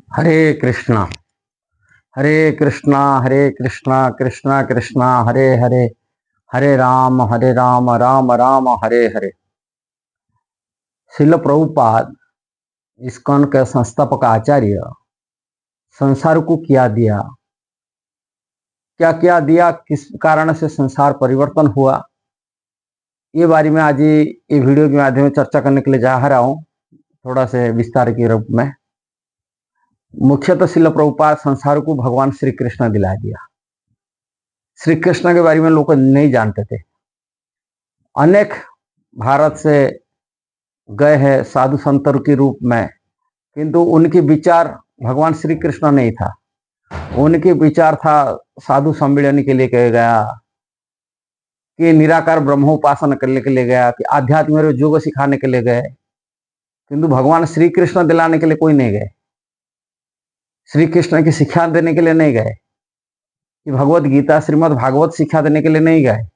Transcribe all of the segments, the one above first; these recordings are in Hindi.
हरे कृष्णा। हरे कृष्णा हरे कृष्णा कृष्णा कृष्णा हरे हरे, हरे राम राम राम हरे हरे। शिल प्रभुपाद इस्कॉन के संस्थापक आचार्य संसार को क्या दिया, क्या क्या दिया, किस कारण से संसार परिवर्तन हुआ, ये बारे में आज ये वीडियो के माध्यम में चर्चा करने के लिए जा रहा हूँ, थोड़ा से विस्तार के रूप में। मुख्यतः शिल प्रभुपाद संसार को भगवान श्री कृष्ण दिला दिया। श्री कृष्ण के बारे में लोग नहीं जानते थे। अनेक भारत से गए हैं साधु संतर के रूप में, किंतु उनके विचार भगवान श्री कृष्ण नहीं था। उनके विचार था साधु सम्मेलन के लिए कह गया, कि निराकार ब्रह्मोपासना करने के लिए गया, कि आध्यात्म में योग सिखाने के लिए गए, किंतु भगवान श्री कृष्ण दिलाने के लिए कोई नहीं गए। श्री कृष्ण की शिक्षा देने के लिए नहीं गए, कि भगवत गीता श्रीमद् भागवत शिक्षा देने के लिए नहीं गए।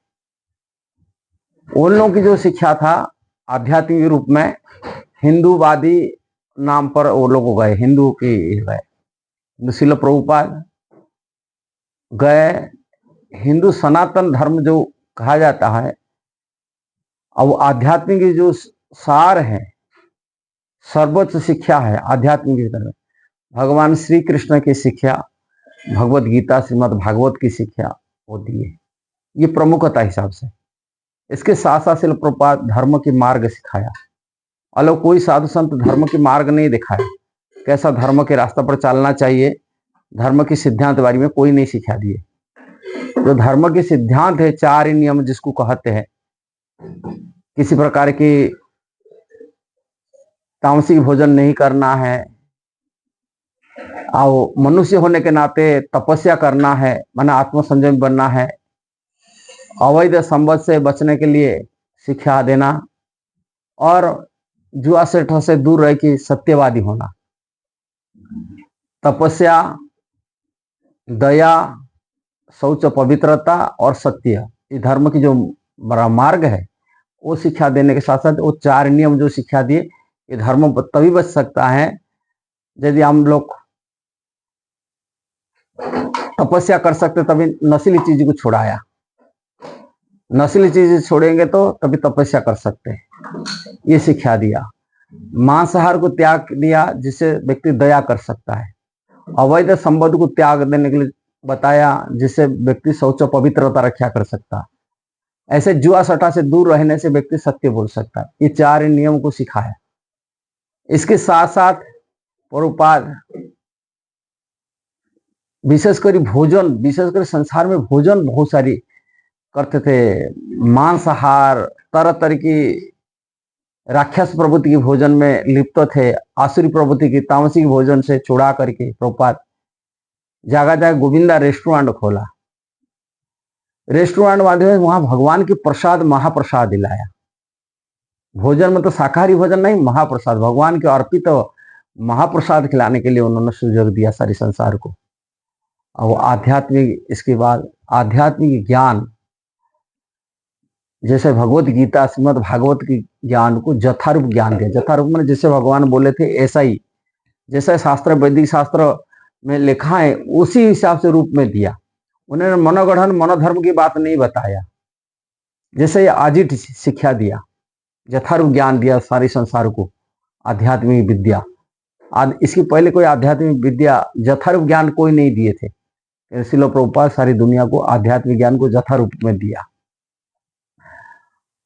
उन लोगों की जो शिक्षा था आध्यात्मिक रूप में हिंदूवादी नाम पर वो लोग गए, हिंदू की गए। शिल प्रभुपाद गए हिंदू सनातन धर्म जो कहा जाता है, अब आध्यात्मिक जो सार है, सर्वोच्च शिक्षा है आध्यात्मिक भीतर में भगवान श्री कृष्ण की शिक्षा, भगवत गीता श्रीमद् भागवत की शिक्षा होती है, ये प्रमुखता हिसाब से। इसके साथ साथ शिल प्रभुपाद धर्म की मार्ग सिखाया। अलग कोई साधु संत धर्म की मार्ग नहीं दिखाया, कैसा धर्म के रास्ते पर चलना चाहिए, धर्म के सिद्धांत बारे में कोई नहीं सिखा दिए। जो धर्म के सिद्धांत है, चार नियम जिसको कहते हैं, किसी प्रकार की तामसिक भोजन नहीं करना है, और मनुष्य होने के नाते तपस्या करना है, माना आत्मसंयम बनना है, अवैध संबंध से बचने के लिए शिक्षा देना, और जुआ सेठ से दूर रह के सत्यवादी होना। तपस्या, दया, शौच, पवित्रता और सत्य, ये धर्म की जो बड़ा मार्ग है वो शिक्षा देने के साथ साथ वो चार नियम जो शिक्षा दिए, ये धर्म तभी बच सकता है यदि हम लोग तपस्या कर सकते, तभी नशीली चीज को छुड़ाया। नशीली चीज छोड़ेंगे तो तभी तपस्या कर सकते हैं, ये शिक्षा दिया। मांसाहार को त्याग दिया जिससे व्यक्ति दया कर सकता है। अवैध संबंध को त्याग देने के लिए बताया, जिससे व्यक्ति शौच पवित्रता रक्षा कर सकता है। ऐसे जुआ सट्टा से दूर रहने से व्यक्ति सत्य बोल सकता है। ये चार नियम को सिखाया। इसके साथ साथ प्रभुपाद विशेषकर भोजन, विशेषकर संसार में भोजन बहुत सारी करते थे। मांसाहार, तरह तरह की राक्षस प्रवृत्ति के भोजन में लिप्त थे, आसुरी प्रवृत्ति की तामसिक भोजन से छुड़ा करके प्रभुपाद जगह जगह गोविंदा रेस्टोरेंट खोला। रेस्टोरेंट माध्यम में वहां भगवान की प्रसाद, महाप्रसाद दिलाया। भोजन में तो शाकाहारी भोजन नहीं, महाप्रसाद, भगवान के अर्पित तो महाप्रसाद खिलाने के लिए उन्होंने सुयोग दिया सारे संसार को। और आध्यात्मिक, इसके बाद आध्यात्मिक ज्ञान, जैसे भगवत गीता श्रीमद् भागवत की ज्ञान को जथारूप ज्ञान दिया। जथारूप में जैसे भगवान बोले थे ऐसा ही, जैसे शास्त्र वैदिक शास्त्र में लिखा है उसी हिसाब से रूप में दिया। उन्होंने मनोगढ़न मनोधर्म की बात नहीं बताया, जैसे आजिट शिक्षा दिया, यथारूप ज्ञान दिया सारे संसार को, आध्यात्मिक विद्या। इसके पहले कोई आध्यात्मिक विद्या यथारूप ज्ञान कोई नहीं दिए थे। शिल प्रभुपाद सारी दुनिया को आध्यात्मिक ज्ञान को यथारूप में दिया।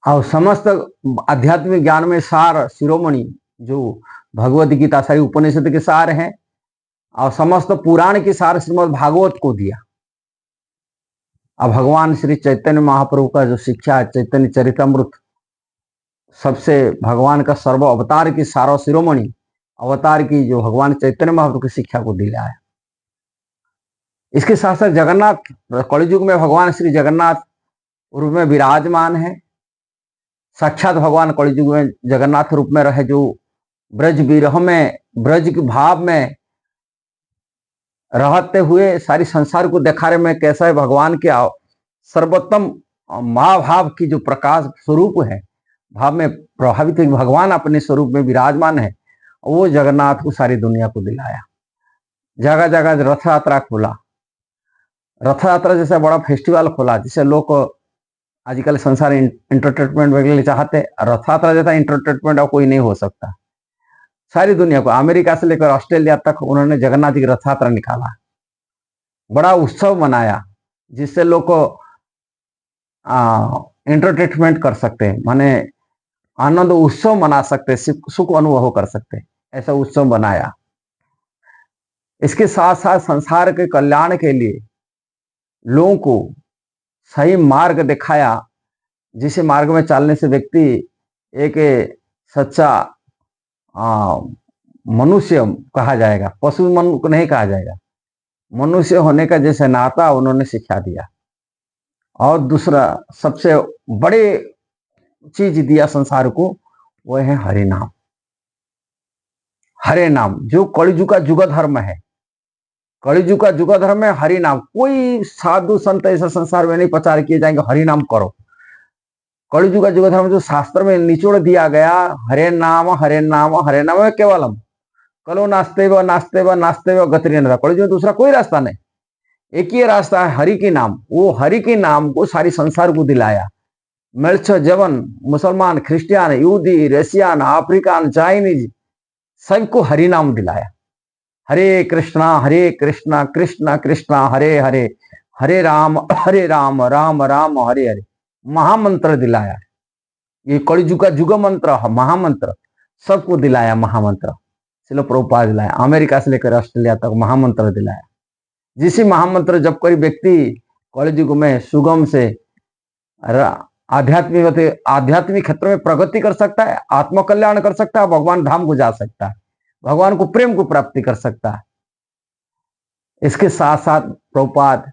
और समस्त आध्यात्मिक ज्ञान में सार शिरोमणि जो भगवत गीता सारी उपनिषद के सार हैं, और समस्त पुराण के सार श्रीमद् भागवत को दिया। अब भगवान श्री चैतन्य महाप्रभु का जो शिक्षा है, चैतन्य चरितमृत, सबसे भगवान का सर्व अवतार की सारो शिरोमणि अवतार की जो भगवान चैतन्य महाप्रभु की शिक्षा को दिलाया। इसके साथ साथ जगन्नाथ, कलयुग में भगवान श्री जगन्नाथ रूप में विराजमान है। साक्षात भगवान कलयुग में जगन्नाथ रूप में रहे, जो ब्रज विरह में, ब्रज के भाव में रहते हुए सारी संसार को देखा रहे में कैसा है भगवान के सर्वोत्तम महाभाव की जो प्रकाश स्वरूप है, भाव में प्रभावित है, भगवान अपने स्वरूप में विराजमान है, वो जगन्नाथ को सारी दुनिया को दिलाया। जगह जगह रथ यात्रा खोला, रथ यात्रा जैसा बड़ा फेस्टिवल खोला जिससे लोग आजकल संसार इंटरटेनमेंट वगैरह चाहते हैं। रथ यात्रा जैसा इंटरटेनमेंट और कोई नहीं हो सकता। सारी दुनिया को, अमेरिका से लेकर ऑस्ट्रेलिया तक उन्होंने जगन्नाथ जी की रथ यात्रा निकाला, बड़ा उत्सव मनाया जिससे लोग को इंटरटेनमेंट कर सकते हैं, माने आनंद उत्सव मना सकते, सुख अनुभव कर सकते, ऐसा उत्सव बनाया। इसके साथ साथ संसार के कल्याण के लिए लोगों को सही मार्ग दिखाया, जिस मार्ग में चलने से व्यक्ति एक सच्चा मनुष्य कहा जाएगा, पशु मन को नहीं कहा जाएगा। मनुष्य होने का जैसे नाता उन्होंने सिखा दिया। और दूसरा सबसे बड़े चीज दिया संसार को, वह है हरि नाम। हरे नाम जो कलिजुग का जुग धर्म है, कलिजुग का जुग धर्म है हरि नाम। कोई साधु संत ऐसा संसार में नहीं प्रचार किए जाएंगे हरि नाम करो। कलिजुग का जुग धर्म जो शास्त्र में निचोड़ दिया गया, हरे नाम हरे नाम हरे नाम है केवलम, कलो नास्ते व नास्ते व नास्ते व गति नहीं। कलिजुग में दूसरा कोई रास्ता नहीं, एक ही रास्ता है हरि के नाम। वो हरि के नाम को सारी संसार को दिलाया। मिर्च जवन मुसलमान क्रिश्चियन यहूदी रशियन अफ्रीकन चाइनीज सबको हरि नाम दिलाया। हरे कृष्णा कृष्ण कृष्णा हरे हरे, हरे राम राम राम हरे हरे, महामंत्र दिलाया। ये कलिजुग का जुग मंत्र महामंत्र सबको दिलाया। महामंत्र सिलो प्रभुपाद दिलाया, अमेरिका से लेकर ऑस्ट्रेलिया तक महामंत्र दिलाया। जिसी महामंत्र जब कोई व्यक्ति कलिजुग में सुगम से आध्यात्मिक क्षेत्र में प्रगति कर सकता है, आत्मकल्याण कर सकता है, भगवान धाम को जा सकता है, भगवान को प्रेम को प्राप्ति कर सकता है। इसके साथ साथ प्रभुपाद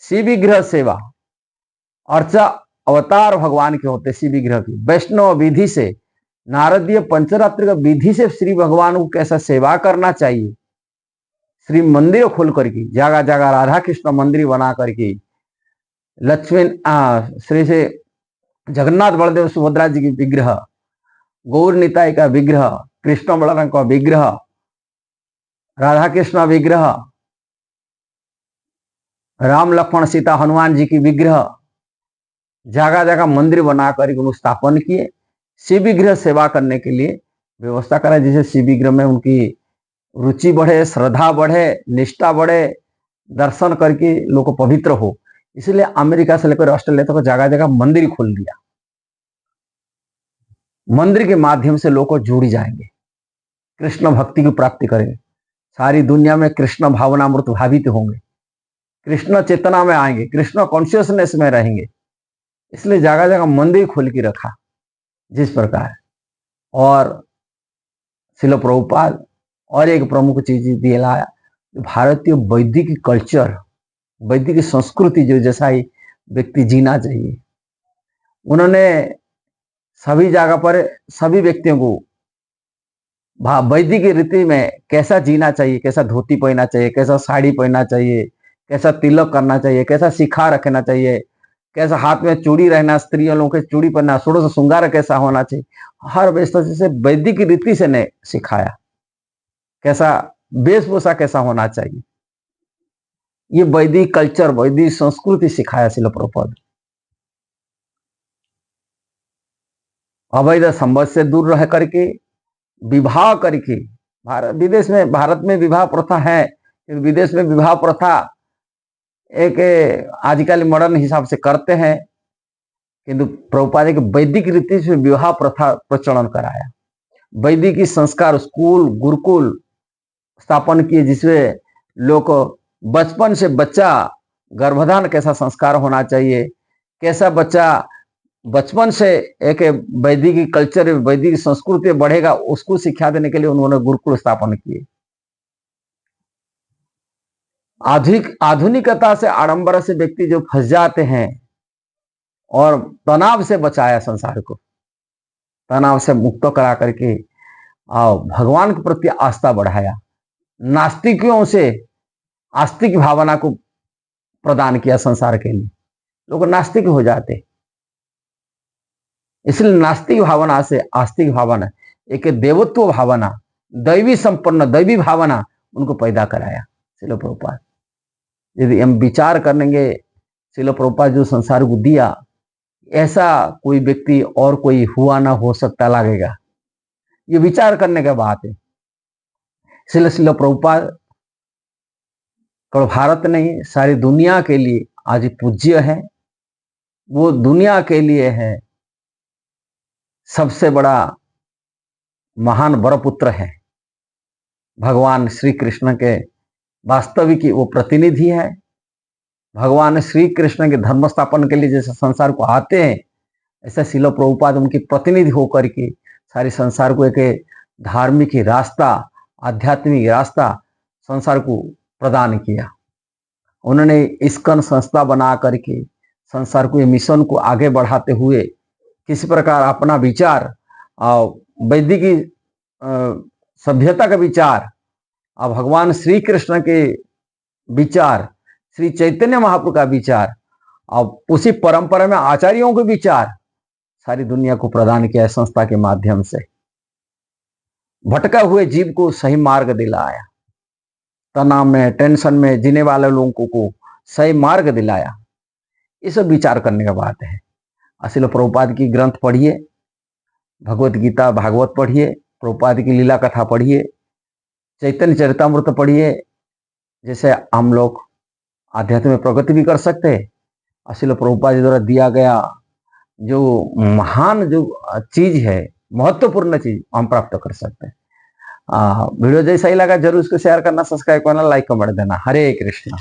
शिवविग्रह सेवा, अर्चा अवतार भगवान के होते शिवविग्रह की, वैष्णव विधि से नारदीय पंचरात्र का विधि से श्री भगवान को कैसा सेवा करना चाहिए, श्री मंदिर खोल करके जगह जगह राधा कृष्ण मंदिर बना करके, लक्ष्मी श्री से जगन्नाथ बलदेव सुभद्रा जी की विग्रह, गौर निताई का विग्रह, कृष्ण बलराम का विग्रह, राधा कृष्ण विग्रह, राम लक्ष्मण सीता हनुमान जी की विग्रह, जगह जगह मंदिर बनाकर उनको स्थापन किए। शिव विग्रह सेवा करने के लिए व्यवस्था करा, जिससे शिव विग्रह में उनकी रुचि बढ़े, श्रद्धा बढ़े, निष्ठा बढ़े, दर्शन करके लोग पवित्र हो। इसलिए अमेरिका से लेकर ऑस्ट्रेलिया तक जगह जगह मंदिर खोल दिया। मंदिर के माध्यम से लोग जुड़ जाएंगे, कृष्ण भक्ति की प्राप्ति करेंगे, सारी दुनिया में कृष्ण भावनामृत भावित होंगे, कृष्ण चेतना में आएंगे, कृष्ण कॉन्शियसनेस में रहेंगे। इसलिए जगह जगह मंदिर खोल के रखा जिस प्रकार। और शिल प्रभुपाद और एक प्रमुख चीज दिए लाया, भारतीय वैदिक कल्चर, वैदिक संस्कृति जो जैसा ही व्यक्ति जीना चाहिए, उन्होंने सभी जगह पर सभी व्यक्तियों को वैदिक रीति में कैसा जीना चाहिए, कैसा धोती पहनना चाहिए, कैसा साड़ी पहनना चाहिए, कैसा तिलक करना चाहिए, कैसा शिखा रखना चाहिए, कैसा हाथ में चूड़ी रहना, स्त्रियों लोगों के चूड़ी पहनना, षोड़श श्रृंगार कैसा होना चाहिए, हर व्यवस्था से वैदिक रीति से ने सिखाया। कैसा वेशभूषा कैसा होना चाहिए, ये वैदिक कल्चर वैदिक संस्कृति सिखाया शिल प्रभुपाद। अवैध संबंध से दूर रह करके विवाह करके, भारत में विवाह प्रथा है, विदेश में विवाह प्रथा एक आजकल मॉडर्न हिसाब से करते हैं, किंतु प्रभुपाद के वैदिक रीति से विवाह प्रथा प्रचलन कराया। वैदिक संस्कार स्कूल गुरुकुल स्थापन किए, जिसमें लोग बचपन से बच्चा गर्भधान कैसा संस्कार होना चाहिए, कैसा बच्चा बचपन से एक वैदिक कल्चर वैदिक संस्कृति बढ़ेगा, उसको शिक्षा देने के लिए उन्होंने गुरुकुल स्थापन किए। आधुनिकता से आडंबर से व्यक्ति जो फंस जाते हैं और तनाव से बचाया, संसार को तनाव से मुक्त करा करके भगवान के प्रति आस्था बढ़ाया, नास्तिकों से आस्तिक भावना को प्रदान किया संसार के लिए। लोग नास्तिक हो जाते, इसलिए नास्तिक भावना से आस्तिक भावना, एक देवत्व भावना, दैवी संपन्न दैवी भावना उनको पैदा कराया। शिल प्रभुपाद। यदि हम विचार करेंगे शिल प्रभुपाद जो संसार को दिया, ऐसा कोई व्यक्ति और कोई हुआ ना हो सकता लगेगा। ये विचार करने की बात है। शिल प्रभुपाद केवल भारत नहीं, सारी दुनिया के लिए आज पूज्य है। वो दुनिया के लिए है सबसे बड़ा महान वरपुत्र है। भगवान श्री कृष्ण के वास्तविक वो प्रतिनिधि है। भगवान श्री कृष्ण के धर्म स्थापन के लिए जैसे संसार को आते हैं, ऐसा शिल प्रभुपाद उनकी प्रतिनिधि होकर के सारे संसार को एक धार्मिक रास्ता, आध्यात्मिक रास्ता संसार को प्रदान किया। उन्होंने इस्कॉन संस्था बना करके संसार को, ये मिशन को आगे बढ़ाते हुए किसी प्रकार अपना विचार, वैदिक सभ्यता का विचार और भगवान श्री कृष्ण के विचार, श्री चैतन्य महाप्रभु का विचार और उसी परंपरा में आचार्यों के विचार सारी दुनिया को प्रदान किया है। संस्था के माध्यम से भटका हुए जीव को सही मार्ग दिलाया, तनाव में, टेंशन में जीने वाले लोगों को सही मार्ग दिलाया। ये सब विचार करने का बात है। शिल प्रभुपाद की ग्रंथ पढ़िए, भगवत गीता भागवत पढ़िए, प्रभुपाद की लीला कथा पढ़िए, चैतन्य चरितामृत पढ़िए, जैसे हम लोग आध्यात्म में प्रगति भी कर सकते हैं। शिल प्रभुपाद जी द्वारा दिया गया जो महान जो चीज है, महत्वपूर्ण चीज हम प्राप्त कर सकते हैं। वीडियो जैसा ही लगा जरूर इसको शेयर करना, सब्सक्राइब करना, लाइक कमेंट देना। हरे कृष्णा।